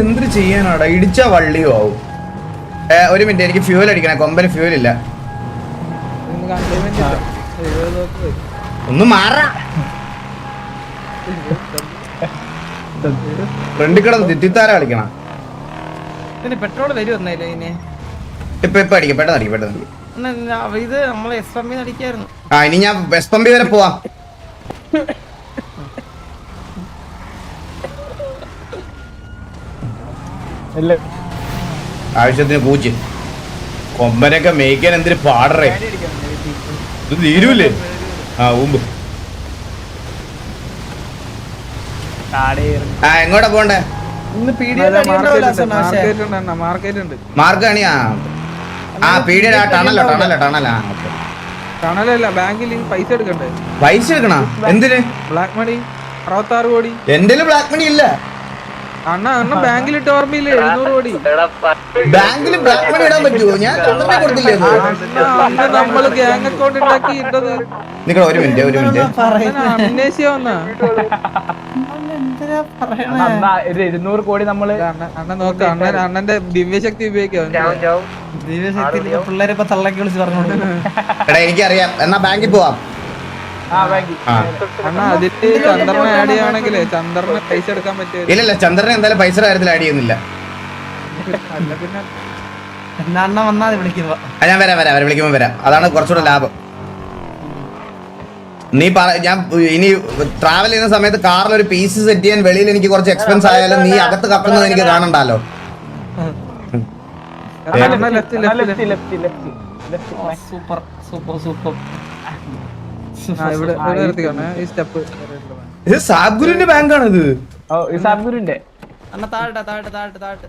എന്തിനു ചെയ്യാനാടാ? ഇടിച്ച വള്ളിയോ ആവും. ഒരു മിനിറ്റ്, എനിക്ക് ഫ്യൂൽ അടിക്കണേ, കൊമ്പന് ഫ്യൂൽ ഇല്ല. ഒന്ന് മാറാ. ഫ്രണ്ടിൽ കിടന്ന് തിത്തിത്താര കളിക്കണം. പെട്രോൾ വരുമെന്നല്ലേ ഇനി? ഇപ്പൊ അടിക്കാം, പെട്ടെന്ന് അടിക്കും, പെട്ടെന്ന്. ഇത് നമ്മള് എസ് അടിക്കായിരുന്നു. ഇനി ഞാൻ വെസ്റ്റ് പമ്പി വരെ പോവാം. ആവശ്യത്തിന് പൂച്ച് കൊമ്പനൊക്കെ മേയ്ക്കാൻ എന്തിനു പാടറേ? ഇത് തീരൂലേ? എങ്ങോട്ടാ പോണ്ടേ? മാർക്ക് അണിയാ. പീഡിയ ടണലല്ല, ബാങ്കിൽ പൈസ എടുക്കണ്ടേ? പൈസ എടുക്കണോ? എന്തിന്? ബ്ലാക്ക് മണി 66 കോടി. എന്റെ ബ്ലാക്ക് മണി ഇല്ല. അണ്ണ ബാങ്കിലിട്ട് ഓർമ്മയില്ലേ? 700 കോടി. ബാങ്കിൽ ബ്ലാക്ക് മണി ഇടാൻ പറ്റുമോ? ഞാൻ കൊടുത്തില്ലേ? നമ്മള് ഗ്യാങ് അക്കൗണ്ട് ഉണ്ടാക്കി ഇട്ടത്. നിങ്ങളെ ഒരു മിനിറ്റ് അമ്നേഷ്യ വന്നാ 200 കോടി നമ്മള് അണ്ണൻ നോക്ക. അണ്ണന്റെ ദിവ്യശക്തി ഉപയോഗിക്കാം. പിള്ളേരെ തള്ളക്കി വിളിച്ച് പറഞ്ഞു. എനിക്കറിയാം. എന്നാ ബാങ്കിൽ പോവാം. അണ്ണാ അതില് ചന്ദ്രനെ ആഡ് ചെയ്യുകയാണെങ്കിലേ ചന്ദ്രന് പൈസ എടുക്കാൻ പറ്റും. ഇല്ലല്ല, ചന്ദ്രനെ എന്തായാലും പൈസ കാര്യത്തിൽ ആഡ് ചെയ്യുന്നില്ല. അല്ല പിന്നെ അണ്ണ വന്നാ വിളിക്കുക. ഞാൻ വരാം, വിളിക്കുമ്പോ വരാം. അതാണ് കുറച്ചുകൂടെ ലാഭം. നീ ഞാൻ ഇനി ട്രാവൽ ചെയ്യുന്ന സമയത്ത് കാറിൽ ഒരു പീസ് സെറ്റ് ചെയ്യാൻ വെളിയിൽ എനിക്ക് കുറച്ച് എക്സ്പെൻസ് ആയാലും നീ അകത്ത് കക്കുന്നത് എനിക്ക് കാണണ്ടല്ലോ. Super super super. ഇത് സാബ്ഗുരുവിന്റെ ബാങ്കാണ്. ഇത് സാബ്ഗുരുവിന്റെ. അണ്ണ താഴട്ടെ താഴട്ടെ താഴട്ടെ താഴട്ടെ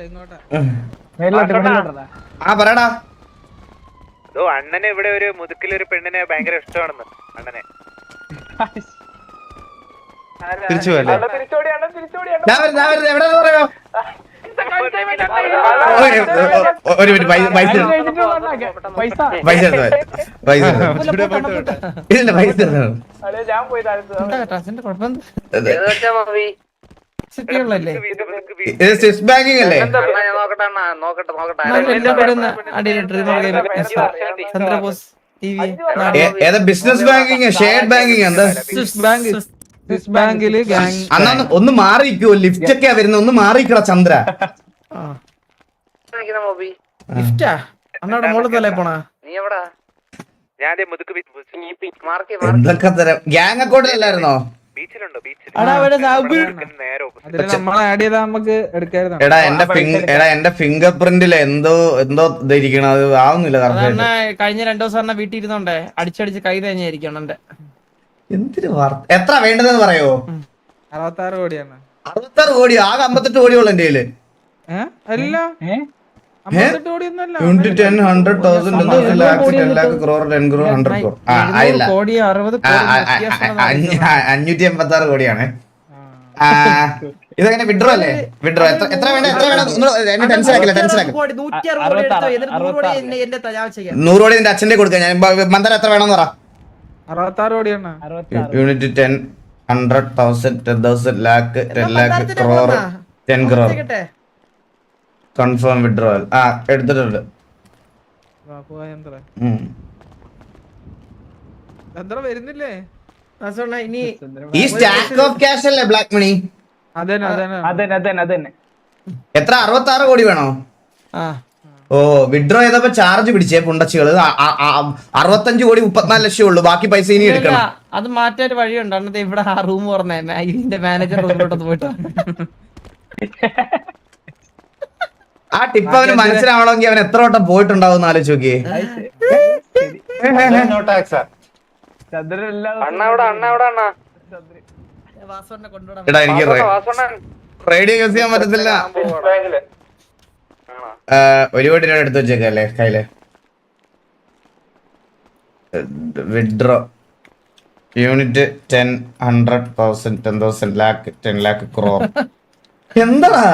ഇങ്ങോട്ടാ. പറയടാ. അണ്ണന് ഇവിടെ ഒരു മുതുക്കിലൊരു പെണ്ണിനെ ഭയങ്കര ഇഷ്ടമാണെന്ന്. അണ്ണനെ തിരിച്ചു പോയല്ലേ? എവിടെ പറയാ? ഒരു മിനിറ്റ്, പൈസ ഇല്ല, പൈസ സ്വിസ് ബാങ്കിങ് അല്ലേ? ഏതാ ബിസിനസ് ബാങ്കിങ്, ഷെയർഡ് ബാങ്കിങ്? എന്താ ബാങ്കില് അന്നാ ഒന്ന് മാറിക്കോ. ലിഫ്റ്റ് ഒക്കെയാ വരുന്നത്. ഒന്ന് മാറിക്കടാ ചന്ദ്ര. അണ്ണയുടെ മുകളിൽ പോണാ? എന്തൊക്കെ തരം ഗ്യാങ് അക്കൗണ്ടിലല്ലായിരുന്നോ? നമ്മളെ ആഡ് ചെയ്താ നമുക്ക് എടുക്കായിരുന്നു. എടാ എന്റെ ഫിംഗർ പ്രിന്റില് എന്തോ ഇരിക്കണം. അത് ആവുന്നില്ല. കഴിഞ്ഞ 2 ദിവസം വീട്ടിൽ ഇരുന്നോണ്ടേ അടിച്ചടിച്ച് കൈ തന്നെയായിരിക്കണം എന്റെ. എന്തിനു എത്ര വേണ്ടതെന്ന് പറയോ? 66 കോടിയാണ്. 66 കോടി? ആകെ 58 കോടിയുള്ളൂ എന്റെ കയ്യില്. അല്ല 58 കോടിയൊന്നല്ല. 10, 100,000, 10 lakh, 10 lakh crore, 10 crore, 100 crore. ആയില്ല, 586 കോടിയാണ്. ഇതെങ്ങനെ വിഡ്രോ അല്ലേ? വിഡ്രോ എത്ര വേണം? ടെൻഷൻ ആക്കില്ല. 100 കോടി നിന്റെ അച്ഛന്റെ കൊടുക്കാം ഞാൻ. മന്ദര എത്ര വേണമെന്ന് പറ. 66 കോടിയാണ്. Unit 10, 100,000, 10,000, lakh, 10 lakh, crore, 10 crore. Confirm withdrawal. എടുത്തിട്ടുണ്ട്. വരുന്നില്ലേ ഈ സ്റ്റാക്ക് ഓഫ് ക്യാഷ് അല്ലേ ബ്ലാക്ക് മണി? എത്ര? 66 കോടി വേണോ? ഓ, വിഡ്രോ ചെയ്തപ്പോ ചാർജ് പിടിച്ചേ പുണ്ടച്ചികള്. 65 കോടി 34 ലക്ഷം ഉള്ളു. ബാക്കി പൈസ ഇനി എടുക്കണം. അത് മാറ്റാൻ വഴിയുണ്ട്. അന്നത്തെ ഇവിടെ ആ റൂം പറഞ്ഞ ഇതിന്റെ മാനേജർ റൂമിലോട്ട് പോയിട്ട് ആ ടിപ്പ് അവന് മനസ്സിലാവണമെങ്കിൽ അവൻ എത്ര വട്ടം പോയിട്ടുണ്ടാവും ആലോചിച്ച് നോക്കിയേ. എടാ എനിക്ക് റേഡിയോ യൂസ് ചെയ്യാൻ പറ്റത്തില്ല. 1 കോടി രൂപ എടുത്ത് വെച്ചേക്കല്ലേ കയ്യില്. Withdraw unit 10, 100,000, 10,000, lakh, 10 lakh, crore. എന്താടാ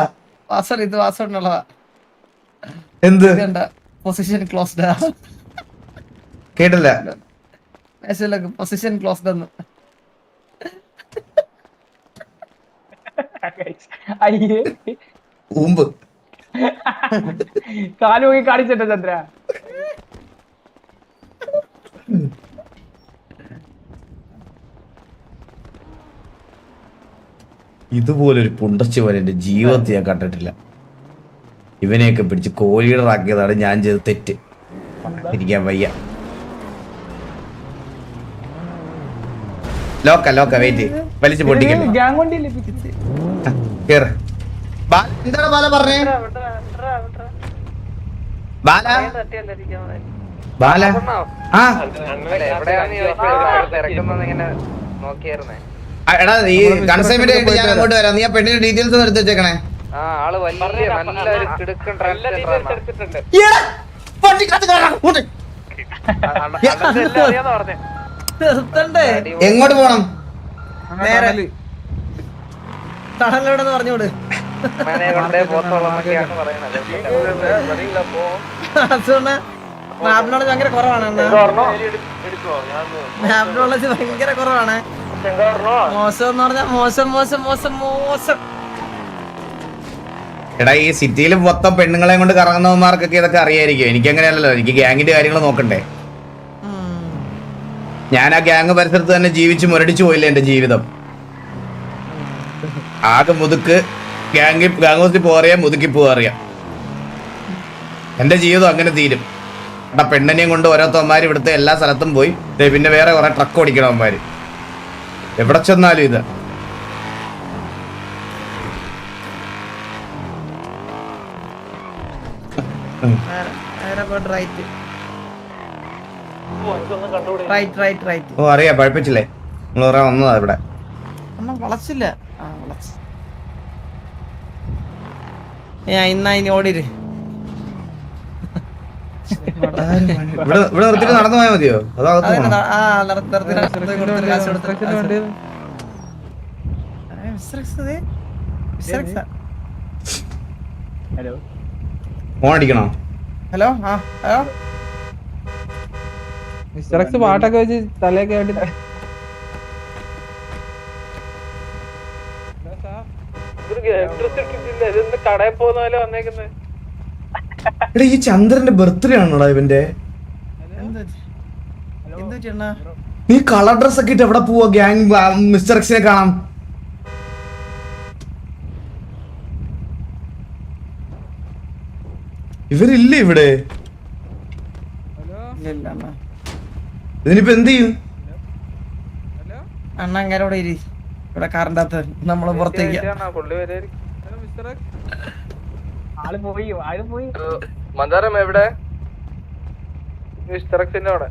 ഇത് വാസമുള്ളതാ. എന്ത് പൊസിഷൻ ക്ലോസ്ഡ് കേട്ടില്ല? പൊസിഷൻ ക്ലോസ്ഡ് എന്ന് അയ്യേ ഊമ്പ് കാല് പോയി കാണിച്ചിട്ടോ ചന്ദ്ര. ഇതുപോലൊരു പുണ്ടച്ചുവൻ എന്റെ ജീവിതത്തിൽ ഞാൻ കണ്ടിട്ടില്ല. ഇവനെയൊക്കെ പിടിച്ച് കോലീഡറാക്കിയതാണ് ഞാൻ ചെയ്ത തെറ്റ്. ഇരിക്കാൻ വയ്യ. ലോക്ക വെയിറ്റ് വലിച്ചു പൊട്ടിക്കല്ലേ. ഗ്യാങ് കൊണ്ടില്ലേ കേറ്. എന്താണ് ബാല പറഞ്ഞേ? ബാല ബാല ആ എടാ ഈ കൺസൈൻമെന്റ് ആയിട്ട് ഞാൻ അങ്ങോട്ട് വരാം. നീ ആ പെണ്ണിന്റെ ഡീറ്റെയിൽസ് ഒന്ന് എടുത്ത് വെച്ചേക്കണേ. എങ്ങോട്ട് പോണം? നേരെ തണലോടെന്ന് പറഞ്ഞോട്. മാപ്പിനോട് ഭയങ്കര കുറവാണ്. മാപ്പിനോട് ഭയങ്കര കുറവാണ്. മോശം എന്ന് പറഞ്ഞാൽ മോശം. എടാ ഈ സിറ്റിയിൽ മൊത്തം പെണ്ണുങ്ങളെ കൊണ്ട് കറങ്ങുന്നവന്മാർക്കൊക്കെ ഇതൊക്കെ അറിയായിരിക്കും. എനിക്ക് അങ്ങനെയല്ലല്ലോ. എനിക്ക് ഗ്യാങ്ങിന്റെ കാര്യങ്ങൾ നോക്കണ്ടേ. ഞാൻ ആ ഗ്യാങ് പരിസരത്ത് തന്നെ ജീവിച്ച് മുരടിച്ചു പോയില്ല എന്റെ ജീവിതം. ആകെ മുതുക്ക് ഗ്യാങ് ഹൗസിൽ പോറിയാ മുതുക്കി പോറിയാ. എന്റെ ജീവിതം അങ്ങനെ തീരും. എടാ പെണ്ണിനെയും കൊണ്ട് ഓരോരുത്തന്മാർ ഇവിടുത്തെ എല്ലാ സ്ഥലത്തും പോയി. പിന്നെ വേറെ കുറെ ട്രക്ക് ഓടിക്കണവന്മാര് എവിടെ ചെന്നാലും ഇത്. ഓ അറിയാ പഴപ്പിച്ചില്ലേ? നിങ്ങൾ പറയാൻ വന്നതാ ഇവിടെ. വളച്ചില്ല. ഇന്നാ ഇനി ഓടിര്. ഇവിടെ നിർത്തിട്ട് നടന്നു പോയാൽ മതിയോ? അതകത്ത് ഹലോ ഫോൺ അടിക്കണോ? ഹലോ ഹലോ മിസ്റ്റർ എക്സ് പാട്ടൊക്കെ വെച്ച് തലയൊക്കെ ആയിട്ട് കടയിൽ പോകുന്ന വന്നേക്കുന്നത്. എടാ ഈ ചന്ദ്രന്റെ ബർത്ത്ഡേ ആണോടാ ഇവന്റെ? നീ കളർ ഡ്രസ് ഒക്കെ ഇട്ട് എവിടെ പോവാ? ഗ്യാങ് മിസ്റ്റർ എക്സിനെ കാണാം. ഇവരില്ലേ ഇവിടെ? ഇതിനിപ്പോ എന്ത് ചെയ്യും? അണ്ണ അങ്ങനോടെ ഇരി. ഇവിടെ കാറിന്റെ അകത്ത് നമ്മള് പുറത്തേക്ക്. ആള് പോയി മന്ദാരം എവിടെ? മിസ്റ്റർ എക്സിന്റെ അവിടെ.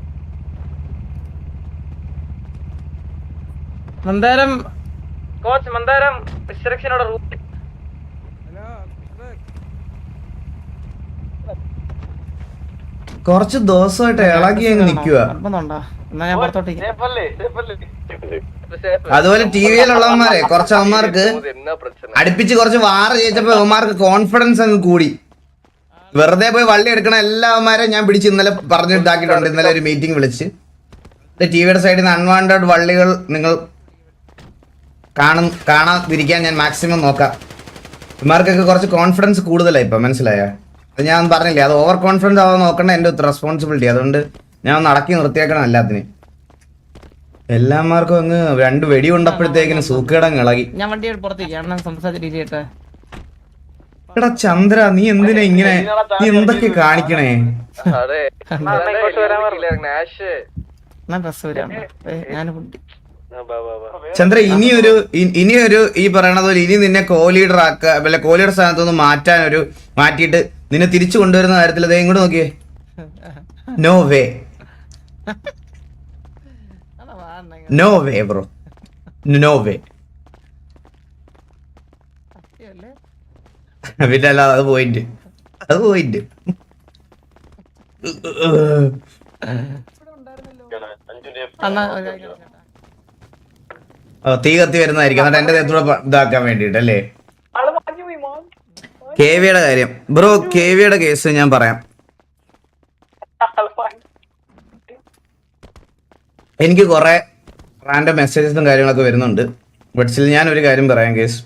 മന്ദാരം കോച്ച് മന്ദാരം മിസ്റ്റർ എക്സിനോട് റൂട്ട്. കുറച്ച് ദിവസമായിട്ട് ഇളകി അങ്ങ് നിക്കുക. എന്നാ ഞാൻ പുറത്തോട്ടേക്ക്. അതുപോലെ ടി വിയിലുള്ളവന്മാരെ കുറച്ച് അവന്മാർക്ക് അടുപ്പിച്ച് കുറച്ച് വാറ് ജയിച്ചപ്പോ അവന്മാർക്ക് കോൺഫിഡൻസ് അങ്ങ് കൂടി. വെറുതെ പോയി വള്ളി എടുക്കണ എല്ലാവന്മാരെയും ഞാൻ പിടിച്ച് ഇന്നലെ പറഞ്ഞു ഇതാക്കിയിട്ടുണ്ട്. ഇന്നലെ ഒരു മീറ്റിംഗ് വിളിച്ച് ടി വിയുടെ സൈഡിൽ നിന്ന് അൺവാണ്ടഡ് വള്ളികൾ നിങ്ങൾ കാണാതിരിക്കാൻ ഞാൻ മാക്സിമം നോക്കാം. ഇവന്മാർക്കൊക്കെ കുറച്ച് കോൺഫിഡൻസ് കൂടുതലായി ഇപ്പൊ, മനസ്സിലായ? അത് ഞാൻ പറഞ്ഞില്ലേ, അത് ഓവർ കോൺഫിഡൻസ് ആവാൻ നോക്കേണ്ട എൻ്റെ റെസ്പോൺസിബിലിറ്റി. അതുകൊണ്ട് ഞാൻ ഒന്ന് അടക്കി നിർത്തിയേക്കണം എല്ലാത്തിനും. എല്ലാമാർക്കും അങ്ങ് രണ്ട് വെടി കൊണ്ടപ്പോഴത്തേക്കിന് സൂക്കേടങ്ങ് ഇളകി. ഞാൻ വണ്ടി പുറത്തേക്ക് അണ്ണൻ സംസാരിച്ചിട്ട്. എടാ ചന്ദ്ര, നീ എന്തിനാ ഇങ്ങനെ? നീ എന്തൊക്കെ കാണിക്കണേ? ചന്ദ്ര ഇനിയൊരു ഈ പറയണത് പോലെ ഇനി നിന്നെ കോ-ലീഡർ ആക്കുക, അല്ല കോ-ലീഡർ സ്ഥാനത്തൊന്ന് മാറ്റിയിട്ട് നിന്നെ തിരിച്ചു കൊണ്ടുവരുന്ന കാര്യത്തിൽ അതേ ഇങ്ങോട്ട് നോക്കിയേ. No way, no way bro, no way. പിന്നെ അല്ല, അത് പോയിന്റ്. തീ കത്തി വരുന്നതായിരിക്കും, എന്നിട്ട് എന്റെ ദേഹത്തൂടെ ഇതാക്കാൻ വേണ്ടിട്ടല്ലേ. കെവിയുടെ കാര്യം ബ്രോ, കെവിയുടെ കേസ് ഞാൻ പറയാം. എനിക്ക് കുറെ റാൻഡം മെസ്സേജസും കാര്യങ്ങളൊക്കെ വരുന്നുണ്ട്. ബട്ട് സ്റ്റിൽ ഞാൻ ഒരു കാര്യം പറയാം കേസ്.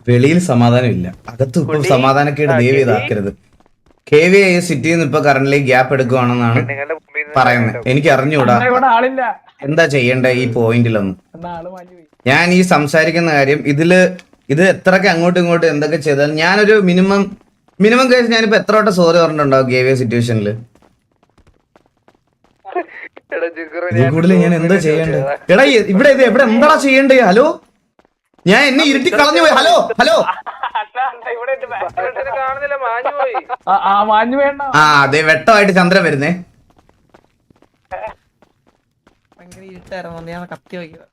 വെളിയിൽ സമാധാനം ഇല്ല, അകത്ത് ഇപ്പൊ സമാധാനക്കേട് ദയവ് ഇതാക്കരുത്. KVA സിറ്റിയിൽ നിന്ന് ഇപ്പൊ കറന്റ് ഗ്യാപ്പ് എടുക്കുവാണെന്നാണ് നിങ്ങളുടെ മുമ്പിൽ നിന്ന് പറയുന്നത്. എനിക്ക് അറിഞ്ഞൂടാ അണ്ണാ ഇവിടെ ആളില്ല. എന്താ ചെയ്യണ്ടേ ഈ പോയിന്റിലൊന്നും. അണ്ണാ ആള് മാഞ്ഞു പോയി. ഞാൻ ഈ സംസാരിക്കുന്ന കാര്യം ഇത് എത്രയൊക്കെ അങ്ങോട്ടും ഇങ്ങോട്ടും എന്തൊക്കെ ചെയ്താൽ ഞാനൊരു മിനിമം കേസ് ഞാനിപ്പോ എത്ര വട്ടം സോറി പറഞ്ഞിട്ടുണ്ടാവും KVA സിറ്റുവേഷനിൽ. ഇതിൽ കൂടുതൽ ഞാൻ എന്താ ചെയ്യണ്ടേ? എടാ ഇവിടെ എന്താ ചെയ്യണ്ടേ? ഹലോ, ഞാൻ എന്നെ ഇരുട്ടി കളഞ്ഞു പോയി. ഹലോ ഹലോ അണ്ണാ, അണ്ണാ ഇവിടെ ഉണ്ട് back. കാണുന്നില്ല, മാഞ്ഞു പോയി. മാഞ്ഞു വേണ്ട. ആ അതെ, വെട്ടമായിട്ട് ചന്ദ്രൻ വരുന്നേ. ഭയങ്കര ഇരുട്ടായിരുന്നു, ഞാൻ കത്തി വയ്ക്കുക.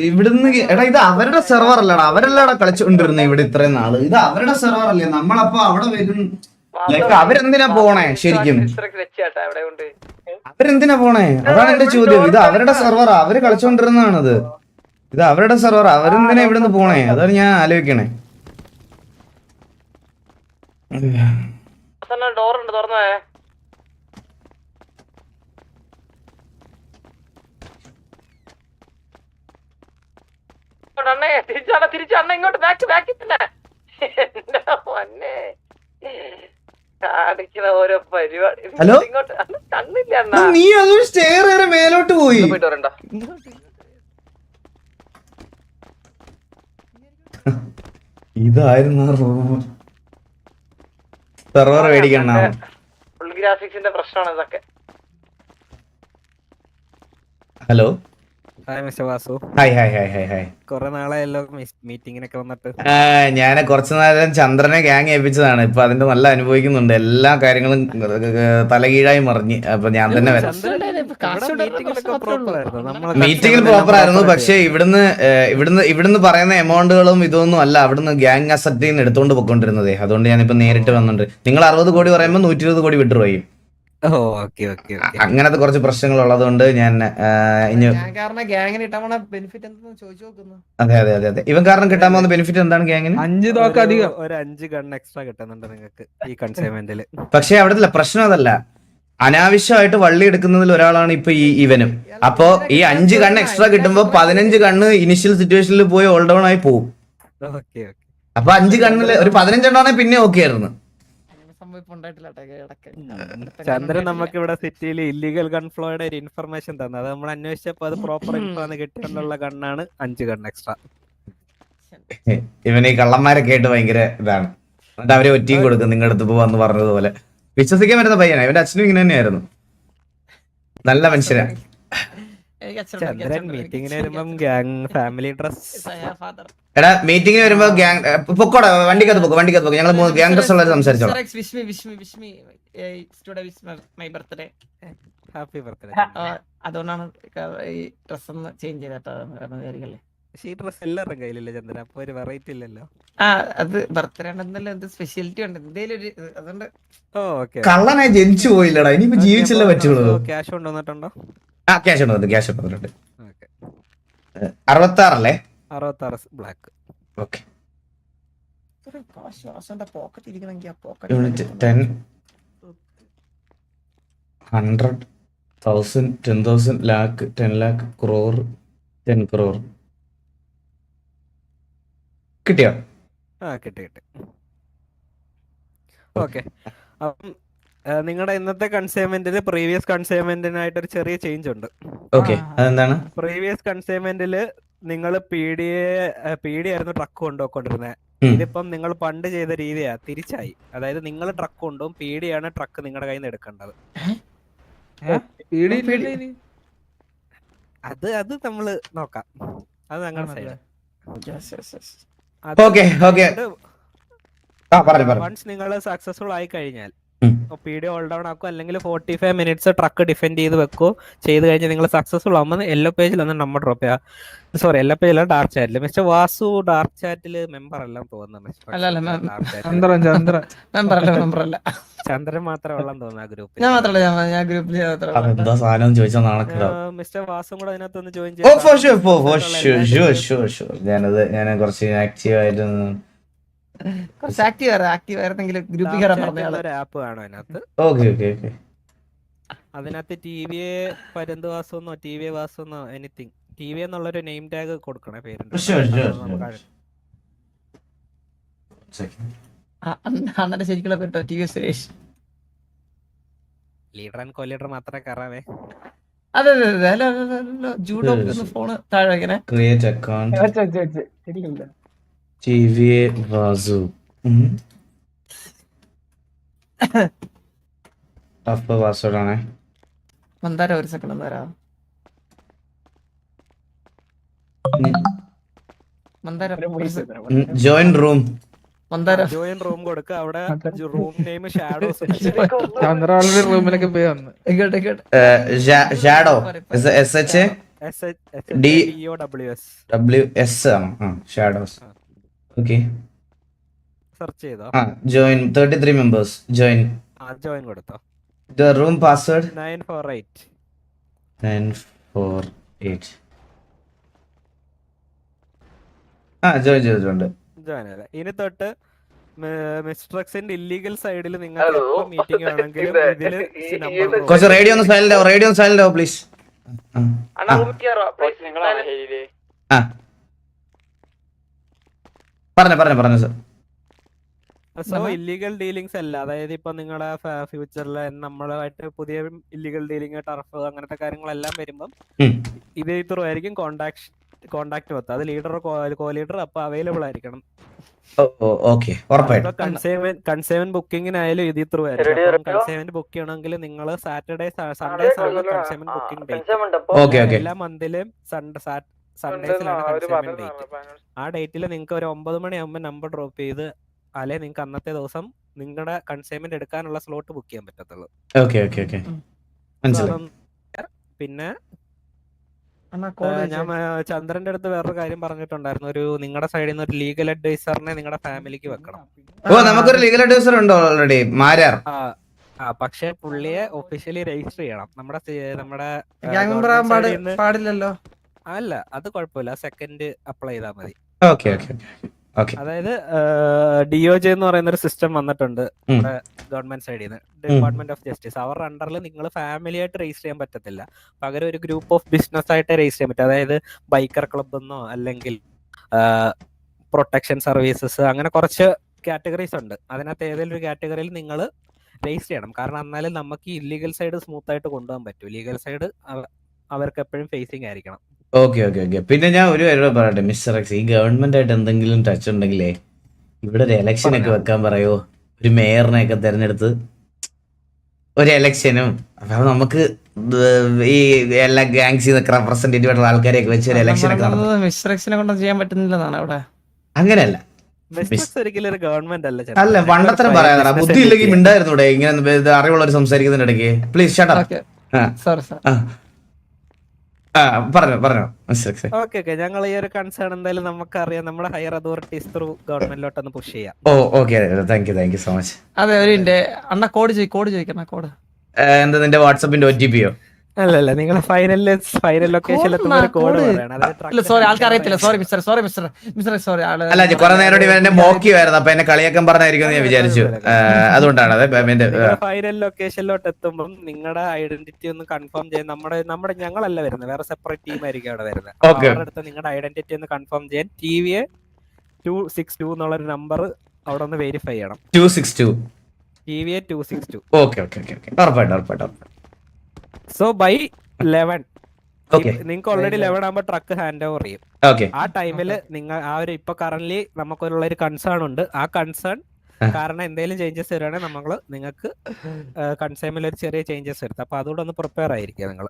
ഇവിടുന്ന് എടാ ഇത് അവരുടെ സെർവർ അല്ലടാ, അവരല്ലടാ കളിച്ചുകൊണ്ടിരുന്നത് ഇവിടെ ഇത്രയും നാള്. ഇത് അവരുടെ സെർവർ അല്ലേ, നമ്മളപ്പോ അവിടെ വരും. ലൈക്ക് അവരെന്തിനാ പോണേ ശരിക്കും? അവരെന്തിനാ പോണേ? അതാണ് എന്റെ ചോദ്യം. ഇത് അവരുടെ സെർവറാ, അവര് കളിച്ചോണ്ടിരുന്നതാണത്. ഇത് അവരുടെ സെർവറാ, അവരെന്തിനാ ഇവിടുന്ന് പോണേ? അതാണ് ഞാൻ ആലോചിക്കണേ. ഡോറുണ്ട്, തുറന്നേ. തിരിച്ചണ്ണ ഇങ്ങോട്ട് ബാക്കി തന്നെ. കാണിക്കുന്ന ഓരോ പരിപാടി. ഹലോ? ഇങ്ങോട്ട് കണ്ണില്ല അണ്ണാ. നീ അതൊരു സ്റ്റെയർ വരെ മേലോട്ട് പോയി. പോയിട്ട് വരണ്ട. ഇതായിരുന്നു റൂം. സെർവർ മേടിക്കണ ഫുൾ ഗ്രാഫിക്സിന്റെ പ്രശ്നമാണ് ഇതൊക്കെ. Hello, hi mister Vasu, hi hi hi hi hi. കുറെ നാളായല്ലോ മീറ്റിങ്ങിനൊക്കെ വന്നിട്ട്. ഞാൻ കുറച്ചു നേരം ചന്ദ്രനെ ഗ്യാങ് ഏൽപ്പിച്ചതാണ്. ഇപ്പൊ അതിന്റെ നല്ല അനുഭവിക്കുന്നുണ്ട്. എല്ലാ കാര്യങ്ങളും തലകീഴായി മറിഞ്ഞ്. അപ്പൊ ഞാൻ തന്നെ വരാം. മീറ്റിംഗിൽ പ്രോപ്പർ ആയിരുന്നു, പക്ഷെ ഇവിടുന്ന് പറയുന്ന എമൗണ്ടുകളും ഇതൊന്നും അല്ല അവിടുന്ന് ഗ്യാങ് അസറ്റിൽ നിന്ന് എടുത്തോണ്ട് പോയിക്കൊണ്ടിരുന്നത്. അതുകൊണ്ട് ഞാനിപ്പോ നേരിട്ട് വന്നിട്ടുണ്ട്. നിങ്ങൾ 60 കോടി പറയുമ്പോൾ 120 കോടി വിഡ്രോ ചെയ്യും. അങ്ങനത്തെ കുറച്ച് പ്രശ്നങ്ങൾ ഉള്ളതുകൊണ്ട് ഞാൻ അതെ അതെ അതെ അതെ ഇവൻ കാരണം കിട്ടാൻ പോകുന്ന ബെനിഫിറ്റ് എന്താണ് ഗ്യാങ്ങിന്? 5 തോക്ക് അധികം, ഒരു 5 ഗൺ എക്സ്ട്രാ കിട്ടുന്നുണ്ട് നിങ്ങൾക്ക് ഈ കൺസൈൻമെന്റിൽ. പക്ഷെ അവിടെ പ്രശ്നം അതല്ല, അനാവശ്യമായിട്ട് വള്ളി എടുക്കുന്നതിൽ ഒരാളാണ് ഇപ്പൊ ഇവനും. അപ്പോ ഈ 5 ഗണ്ണ് എക്സ്ട്രാ കിട്ടുമ്പോ 15 ഗണ്ണ് ഇനിഷ്യൽ സിറ്റുവേഷനിൽ പോയി ഓൾ ഡൗൺ ആയി പോകും. അപ്പൊ 5 ഗണ്ണില് ഒരു 15 എണ്ണാണെങ്കിൽ പിന്നെ ഓക്കെ ആയിരുന്നു. ചന്ദ്രൻ നമുക്ക് ഇവിടെ സിറ്റിയിൽ ഇല്ലീഗൽ ഗൺ ഫ്ലോയുടെ ഒരു ഇൻഫർമേഷൻ തന്നു. അത് നമ്മൾ അന്വേഷിച്ചപ്പോ അത് പ്രോപ്പർ ഇൻഫോന്ന് കിട്ടിയുള്ള ഗണ്ണാണ് 5 ഗൺ എക്സ്ട്രാ. ഇവന് ഈ കള്ളന്മാരൊക്കെ ആയിട്ട് ഭയങ്കര ഇതാണ്. എന്നിട്ട് അവരെ ഒറ്റയും കൊടുക്കും നിങ്ങളുടെ അടുത്ത് പോവാന്ന് പറഞ്ഞതുപോലെ. വിശ്വസിക്കാൻ പറ്റുന്ന പയ്യനാ. ഇവന്റെ അച്ഛനും ഇങ്ങനെ തന്നെയായിരുന്നു. നല്ല മനുഷ്യനാ. ചന്ദ്രൻ മീറ്റിംഗിന് വരുമ്പം ഗ്യാങ് ഫാമിലി ഡ്രസ്. എടാ മീറ്റിംഗിന് വരുമ്പോ ഗ്യാങ് പൊക്കോടാ, വണ്ടിക്കകത്ത് പോക്ക്. ഞങ്ങൾ ഗ്യാങ് ഡ്രസ് ഉള്ളത് സംസാരിച്ചോളാം. Happy birthday. അതുകൊണ്ടാണ് ഈ ഡ്രസ് ഒന്ന് ചേഞ്ച് ചെയ്തോ. ഈ ഡ്രസ് എല്ലാവരുടെ കയ്യിലല്ലേ ചന്ദ്രൻ, അപ്പൊ ഒരു വെറൈറ്റി ഇല്ലല്ലോ. അത് ബർത്ത്ഡേ ഉണ്ടെന്നല്ല, എന്ത് സ്പെഷ്യാലിറ്റി ഉണ്ട് എന്തേലും ഒരു അതുകൊണ്ട്. കള്ളനായി ജനിച്ചു പോയില്ലടാ, ഇനിയിപ്പോ ജീവിച്ചല്ലേ പറ്റുള്ളൂ. ക്യാഷ് കൊണ്ടുവന്നിട്ടുണ്ടോ? ആ ക്യാഷ് ഉണ്ട്, ക്യാഷ് ഉണ്ട്. 66 അല്ലേ? 66 black. Okay. Pocket ഇരിക്കണമെങ്കിൽ 10 100 1000 10,000 lakh 10 lakh crore 10 crore കിട്ടിയോ? കിട്ടി. ഓക്കെ. അപ്പം നിങ്ങളുടെ ഇന്നത്തെ കൺസൈൻമെന്റിൽ പ്രീവിയസ് കൺസൈൻമെന്റിനായിട്ട് ഒരു ചെറിയ ചേഞ്ച് ഉണ്ട്. ഓക്കെ, അതെന്താണ്? പ്രീവിയസ് കൺസൈൻമെന്റിൽ നിങ്ങൾ പി ഡി ആയിരുന്നു ട്രക്ക് കൊണ്ടുപോയിക്കൊണ്ടിരുന്നത്. ഇതിപ്പം നിങ്ങൾ പണ്ട് ചെയ്ത രീതിയാ തിരിച്ചായി. അതായത് നിങ്ങൾ ട്രക്ക് കൊണ്ടുപോകും, പി ഡി ആണ് ട്രക്ക് നിങ്ങളുടെ കയ്യിൽ നിന്ന് എടുക്കേണ്ടത്. അത് നമ്മള് നോക്കാം, അത് ഞങ്ങളുടെ സൈഡ്. വൺസ് നിങ്ങൾ സക്സസ്ഫുൾ ആയി കഴിഞ്ഞാൽ പി ഡി ഹോൾഡ് ഡൗൺ ആക്കും, അല്ലെങ്കിൽ 45 മിനിറ്റ്സ് ട്രക്ക് ഡിഫെൻഡ് ചെയ്ത് വെക്കോ. ചെയ്ത് കഴിഞ്ഞാൽ നിങ്ങൾ സക്സസ്ഫുൾ ആകുമ്പോൾ യെല്ലോ പേജിൽ ഒന്ന് നമ്പർ ഡ്രോപ്പ് ചെയ്യാം. സോറി, യെല്ലോ പേജിൽ ഡാർക്ക് ചാറ്റിൽ. മിസ്റ്റർ വാസു ഡാർക്ക് ചാറ്റിൽ മെമ്പർ എല്ലാം തോന്നുന്നു. ചന്ദ്രൻ മാത്രമേ ഉള്ളെന്ന് തോന്നുന്നു ആ ഗ്രൂപ്പിൽ. മിസ്റ്റർ വാസും കൂടെ അതിനകത്തൊന്ന് ജോയിൻ ചെയ്യാം. ഞാൻ കുറച്ച് ആക്റ്റീവ് ആയിട്ട് അതിനകത്ത് ടി വി പരന്ത് വാസമെന്നോ ടി വി വാസമെന്നോ എനിത്തിങ് TV എന്നുള്ളൊരു നെയിം ടാഗ് കൊടുക്കണേ പേരുണ്ട്. അണ്ണന്റെ ശരിക്കുള്ള പേട്ടോ T V Suresh. Leader and co-leader മാത്രമേ കയറാവേ. അതെ അതെ അതെ. ഹലോ ജൂഡോ ഫോണ് താഴെ വെക്കണേ. ക്രിയേറ്റ് അക്കൗണ്ട് ശരിയില്ല. TVA വാസു. ടഫ് പാസ്വേഡ് ആണേ. മന്ദാര ഒരു സെക്കൻഡ് തരാം. Mandara join room. Mandara join room കൊടുക്കുക. അവിടെ room name shadows. Chandra already റൂമിലൊക്കെ പോയി വന്നു. ഇങ്ങോട്ട് ഇങ്ങോട്ട്. ഷാഡോ SHADOWS ആണോ? ഷാഡോസ്. ഓക്കെ. സെർച്ച് ചെയ്തോ? Join 33 members. ജോയിൻ കൊടുത്തോ. The room password 948. 948. ജോയിൻ ചെയ്തിട്ടുണ്ട്. ജോയിൻ അല്ലേ. ഇനി തൊട്ട് മിസ്റ്റർ എക്സിന്റെ ഇല്ലീഗൽ സൈഡിൽ നിങ്ങൾക്ക് മീറ്റിംഗ് ആണെങ്കിലും ഇതില് നമ്പർ കുറച്ച് റേഡിയോ ഒന്ന് സൈലന്റ് ആവും പ്ലീസ്. പറഞ്ഞു സർ. സോ ഇല്ലീഗൽ ഡീലിങ്സ് അല്ല, അതായത് ഇപ്പൊ നിങ്ങളുടെ ഫ്യൂച്ചറിൽ നമ്മളായിട്ട് പുതിയ ഇല്ലീഗൽ ഡീലിംഗ് ടർഫ് അങ്ങനത്തെ കാര്യങ്ങളെല്ലാം വരുമ്പം ഇതേ ത്രൂ ആയിരിക്കും കോണ്ടാക്ട് വെക്കുക. അത് ലീഡർ കോ-ലീഡർ അപ്പൊ അവൈലബിൾ ആയിരിക്കണം. കൺസൈൻമെന്റ് ബുക്കിങ്ങിനായാലും ഇത് ത്രൂ ആയിരിക്കും. കൺസൈൻമെന്റ് ബുക്ക് ചെയ്യണമെങ്കിൽ നിങ്ങൾ സൺഡേസ് ആണ് കൺസൈൻമെന്റ് ബുക്കിംഗ് ഡേറ്റ്. എല്ലാ മന്തിലും സൺഡേസിലാണ് കൺസൈൻമെന്റ് ഡേറ്റ്. ആ ഡേറ്റിൽ നിങ്ങൾക്ക് ഒരു 9 മണിയാകുമ്പോൾ നമ്പർ ഡ്രോപ്പ് ചെയ്ത് അല്ലെ നിങ്ങൾക്ക് അന്നത്തെ ദിവസം നിങ്ങളുടെ കൺസൈൻമെന്റ് എടുക്കാനുള്ള സ്ലോട്ട് ബുക്ക് ചെയ്യാൻ പറ്റത്തുള്ളൂ. പിന്നെ ഞാൻ ചന്ദ്രന്റെ അടുത്ത് വേറൊരു കാര്യം പറഞ്ഞിട്ടുണ്ടായിരുന്നു. ഒരു നിങ്ങളുടെ സൈഡിൽ നിന്ന് ഒരു ലീഗൽ അഡ്വൈസറിനെ നിങ്ങളുടെ ഫാമിലിക്ക് വെക്കണം. നമുക്കൊരു ലീഗൽ അഡ്വൈസർ ഉണ്ടോ ഓൾറെഡി? പക്ഷെ പുള്ളിയെ ഒഫീഷ്യലി രജിസ്റ്റർ ചെയ്യണം. നമ്മുടെ പാടില്ലല്ലോ. അല്ല അത് കുഴപ്പമില്ല, സെക്കൻഡ് അപ്ലൈ ചെയ്താൽ മതി. അതായത് DOJ എന്ന് പറയുന്ന ഒരു സിസ്റ്റം വന്നിട്ടുണ്ട് നമ്മുടെ ഗവൺമെന്റ് സൈഡിൽ നിന്ന്, ഡിപ്പാർട്ട്മെന്റ് ഓഫ് ജസ്റ്റിസ്. അവരുടെ അണ്ടറിൽ നിങ്ങൾ ഫാമിലി ആയിട്ട് രജിസ്റ്റർ ചെയ്യാൻ പറ്റത്തില്ല. പകരം ഒരു ഗ്രൂപ്പ് ഓഫ് ബിസിനസ് ആയിട്ട് രജിസ്റ്റർ ചെയ്യാൻ പറ്റും. അതായത് ബൈക്കർ ക്ലബ് എന്നോ അല്ലെങ്കിൽ പ്രൊട്ടക്ഷൻ സർവീസസ്, അങ്ങനെ കുറച്ച് കാറ്റഗറീസ് ഉണ്ട്. അതിനകത്ത് ഏതെങ്കിലും ഒരു കാറ്റഗറിയിൽ നിങ്ങൾ രജിസ്റ്റർ ചെയ്യണം. കാരണം എന്നാലും നമുക്ക് ഈ ഇല്ലീഗൽ സൈഡ് സ്മൂത്ത് ആയിട്ട് കൊണ്ടുപോകാൻ പറ്റും. ലീഗൽ സൈഡ് അവർക്ക് എപ്പോഴും ഫേസിങ് ആയിരിക്കണം. ഓക്കെ. പിന്നെ ഞാൻ ഒരു കാര്യം പറയട്ടെ മിസ്റ്റർ എക്സ്, ഈ ഗവൺമെന്റ് ആയിട്ട് എന്തെങ്കിലും ടച്ച് ഉണ്ടെങ്കിലേ ഇവിടെ ഒരു എലക്ഷൻ ഒക്കെ വെക്കാൻ പറയോ? ഒരു മേയറിനെ ഒക്കെ തെരഞ്ഞെടുത്ത് ഒരു എലക്ഷനും അപ്പൊ നമുക്ക് ഈ എല്ലാ ഗാങ്സിൽ റെപ്രസെന്റേറ്റീവ് ആയിട്ടുള്ള ആൾക്കാരെയൊക്കെ വെച്ച് ഒരു എലക്ഷൻ ഒക്കെ മിസ്റ്റർ എക്സിനെ കൊണ്ട് ചെയ്യാൻ പറ്റുന്നില്ലെന്നാണ് അവിടെ. അങ്ങനെയല്ല, ഒരിക്കലും ഒരു ഗവൺമെന്റ് അല്ല വണ്ടത്തരം പറയാ. ബുദ്ധി ഇല്ലെങ്കിൽ മിണ്ടായിരുന്നു ഇങ്ങനെ അറിവുള്ളവർ സംസാരിക്കുന്നതിന്റെ ഇടയ്ക്ക്. Please shut up. പറഞ്ഞോ. ഓക്കെ. ഞങ്ങൾ ഈ ഒരു കൺസേൺ എന്തായാലും നമുക്കറിയാം. നമ്മുടെ ഹയർ അതോറിറ്റീസ് ത്രൂ ഗവൺമെന്റിലോട്ടൊന്ന് പുഷ് ചെയ്യാം. Okay. Thank you so much. അതെ ഒരു അണ്ണ കോഡ് ചോദിക്കണം. കോഡ് എന്താ നിന്റെ വാട്സാപ്പിന്റെ OTP-യോ? അല്ലല്ല, നിങ്ങൾ ഫൈനൽ ലൊക്കേഷനിൽ എത്തുന്ന ഒരു കോഡ് പറയണം. സോറി ആൾക്കാർ അറിയത്തില്ല. Sorry mister sorry. അല്ല കുറെ നേരം എന്നെ മോക്കിയായിരുന്നു, അപ്പൊ എന്നെ കളിയാക്കാൻ പറഞ്ഞായിരിക്കും ഞാൻ വിചാരിച്ചു. അതുകൊണ്ടാണ് ഫൈനൽ ലൊക്കേഷനിലോട്ട് എത്തുമ്പോൾ നിങ്ങളുടെ ഐഡന്റിറ്റി ഒന്ന് കൺഫേം ചെയ്യാൻ നമ്മുടെ ഞങ്ങളല്ല വരുന്നത്, വേറെ സെപ്പറേറ്റ് ടീം ആയിരിക്കും അവിടെ വരുന്നത്. അവരുടെ അടുത്ത് നിങ്ങളുടെ ഐഡന്റിറ്റി ഒന്ന് കൺഫേം ചെയ്യാൻ TVA 262 എന്നുള്ളൊരു നമ്പർ അവിടെ ഒന്ന് വെരിഫൈ ചെയ്യണം. 262 TVA 262. ഓക്കെ. ഉറപ്പായിട്ടും. സോ ബൈ 11 നിങ്ങൾക്ക് ഓൾറെഡി 11 ആകുമ്പോൾ ട്രക്ക് ഹാൻഡ് ഓവർ ചെയ്യും. ആ ടൈമിൽ നിങ്ങൾ ആ ഒരു ഇപ്പൊ കറന്റ് നമുക്കുള്ള ഒരു കൺസേൺ ഉണ്ട്. ആ കൺസേൺ കാരണം എന്തെങ്കിലും ചേഞ്ചസ് വരികയാണെങ്കിൽ നമ്മൾ നിങ്ങൾക്ക് കൺസൈമിൽ ഒരു ചെറിയ ചേഞ്ചസ് വരുത്തും. അപ്പൊ അതുകൊണ്ട് ഒന്ന് പ്രിപ്പയർ ആയിരിക്കും നിങ്ങൾ.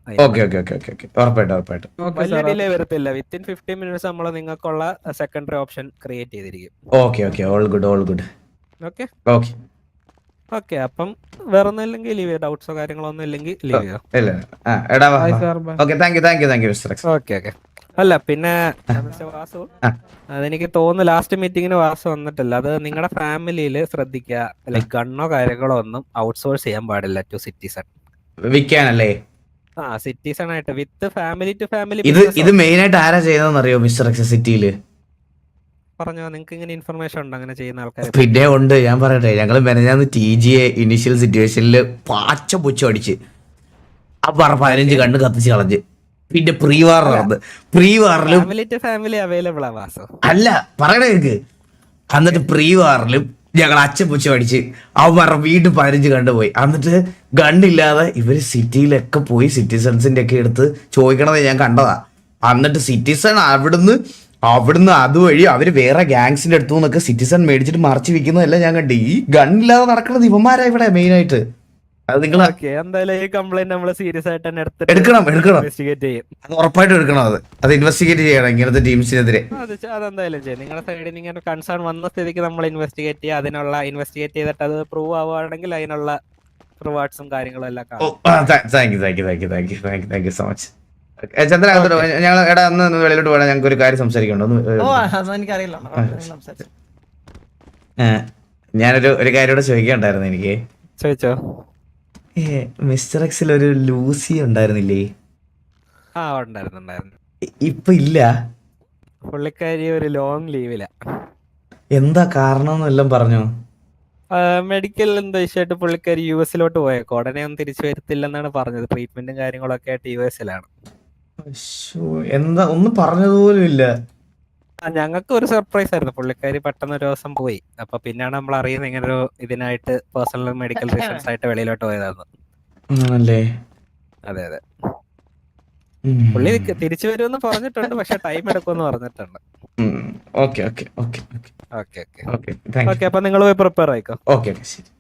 ഉറപ്പായിട്ടും വലിയ ഡിലേ വരത്തില്ല. വിത്തിൻ 15 മിനിറ്റ്സ് നമ്മൾ നിങ്ങൾക്കുള്ള സെക്കൻഡറി ഓപ്ഷൻ ക്രിയേറ്റ് ചെയ്തിരിക്കും. All good. ഓക്കെ. അപ്പം വേറെ ഒന്നും ഇല്ലെങ്കിൽ ലീവ് ചെയ്യാം. ഡൗട്ട്സോ കാര്യങ്ങളോ ഒന്നും ഇല്ലെങ്കിൽ ലീവ് ചെയ്യാം. ഓക്കെ. അല്ല പിന്നെ വാസു, അതെനിക്ക് തോന്നുന്നു ലാസ്റ്റ് മീറ്റിങ്ങിന് വാസു വന്നിട്ടില്ല. അത് നിങ്ങളുടെ ഫാമിലിയിൽ ശ്രദ്ധിക്കുക, ലൈക് ഗണ്ണോ കാര്യങ്ങളോ ഒന്നും ഔട്ട്സോഴ്സ് ചെയ്യാൻ പാടില്ല ടു സിറ്റിസൺ. വിൽക്കാനല്ലേ? സിറ്റിസൺ ആയിട്ട് വിത്ത് ഫാമിലി ടു ഫാമിലി. ഇത് മെയിൻ ആയിട്ട് ആരാ ചെയ്യുന്നതെന്ന് അറിയോ മിസ്റ്റർ എക്സ് സിറ്റിയില്? പറഞ്ഞോ, നിങ്ങൾക്ക് ഇങ്ങനെ ഇൻഫർമേഷൻ ഉണ്ടോ അങ്ങനെ ചെയ്യുന്ന ആൾക്കാർ? പിന്നെ ഉണ്ട്, ഞാൻ പറയട്ടെ. ഞങ്ങൾ മെനഞ്ഞാന്ന് TGA ഇനീഷ്യൽ സിറ്റുവേഷനിൽ പാച്ച പുച്ച അടിച്ച് ആ 15 കണ്ണ് കത്തിച്ച് കളഞ്ഞ് പിന്നെ പ്രീ വാർ നടന്ന് പ്രീ വാറിലും ഫാമിലി ടു ഫാമിലി അവൈലബിൾ ആ വാസു. അല്ല പറയണേ കേക്ക്. എന്നിട്ട് പ്രീ വാറിലും ഞങ്ങൾ അച്ഛൻ പൂച്ച പഠിച്ച് അവന്മാരുടെ വീട് 15 കണ്ടുപോയി. എന്നിട്ട് ഗണ്ണില്ലാതെ ഇവര് സിറ്റിയിലൊക്കെ പോയി സിറ്റിസൺസിന്റെ ഒക്കെ എടുത്ത് ചോദിക്കണത് ഞാൻ കണ്ടതാ. എന്നിട്ട് സിറ്റിസൺ അവിടുന്ന് അതുവഴി അവര് വേറെ ഗ്യാങ്സിന്റെ അടുത്തു നിന്നൊക്കെ സിറ്റിസൺ മേടിച്ചിട്ട് മറച്ചു വെക്കുന്നതെല്ലാം ഞാൻ കണ്ടു. ഈ ഗണ്ണില്ലാതെ നടക്കുന്നത് ഇവന്മാരാ ഇവിടെ മെയിൻ ആയിട്ട്. അത് നിങ്ങൾ ഓക്കെ, എന്തായാലും ഈ കംപ്ലൈന്റ് നമ്മള് സീരിയസ് ആയിട്ട് തന്നെ എടുക്കണം ഇൻവെസ്റ്റിഗേറ്റ് ചെയ്യും. അത് ഉറപ്പായിട്ടും എടുക്കണം. അത് ഇൻവെസ്റ്റിഗേറ്റ് ചെയ്യണം ഇങ്ങനത്തെ ടീംസിനെതിരെ. അതെന്തായാലും ചെയ്യും. നിങ്ങളുടെ സൈഡിൽ നിന്ന് ഇങ്ങനെ കൺസേൺ വന്ന സ്ഥിതിക്ക് നമ്മൾ ഇൻവെസ്റ്റിഗേറ്റ് ചെയ്യുക. ഇൻവെസ്റ്റിഗേറ്റ് ചെയ്തിട്ട് അത് പ്രൂവ് ആവുകയാണെങ്കിൽ അതിനുള്ള റിവാർഡ്സും കാര്യങ്ങളും എല്ലാം കാണും. Thank you so much. Chandra ഞങ്ങൾ എടാ ഒന്ന് വെളിയിലോട്ട് പോകണം. ഞങ്ങൾക്ക് ഒരു കാര്യം സംസാരിക്കണ്ടോ? ഓ അത് എനിക്കറിയില്ല. സംസാരിച്ചു. ഞാനൊരു കാര്യം കൂടെ ചോദിക്കണ്ടായിരുന്നു എനിക്ക്. ചോദിച്ചോ. മിസ്റ്റർ എക്സിൽ ഒരു ലൂസി ഉണ്ടായിരുന്നില്ലേ? ആ ഉണ്ടായിരുന്നു. ഇപ്പൊ ഇല്ല. പുള്ളിക്കാരി ഒരു ലോങ് ലീവില. എന്താ കാരണം എല്ലാം പറഞ്ഞോ? മെഡിക്കൽ എന്താ ഇഷ്യമായിട്ട് പുള്ളിക്കാരി US-ലോട്ട് പോയേക്കോ. ഉടനെ ഒന്നും തിരിച്ചു വരത്തില്ലെന്നാണ് പറഞ്ഞത്. ട്രീറ്റ്മെന്റും കാര്യങ്ങളൊക്കെ ആയിട്ട് US-ലാണ്. എന്താ ഒന്നും പറഞ്ഞതുപോലും ഇല്ല. ഞങ്ങൾക്ക് ഒരു സർപ്രൈസ് ആയിരുന്നു. പുള്ളിക്കാരി പെട്ടെന്ന് ഒരു ദിവസം പോയി. അപ്പൊ പിന്നാണ് നമ്മൾ അറിയുന്നത് ഇങ്ങനെ ഒരു ഇതിനായിട്ട് പേഴ്സണൽ മെഡിക്കൽ റീസൺസ് ആയിട്ട് വെളിയിലോട്ട് പോയതായിരുന്നു. ആണല്ലേ? അതെ. പുള്ളി തിരിച്ചു വരുമെന്ന് പറഞ്ഞിട്ടുണ്ട്, പക്ഷെ ടൈം എടുക്കുമെന്ന് പറഞ്ഞിട്ടുണ്ട്. ഓക്കെ അപ്പൊ നിങ്ങൾ പോയി പ്രിപ്പയർ ആയിക്കോ. ഓക്കെ ശരി.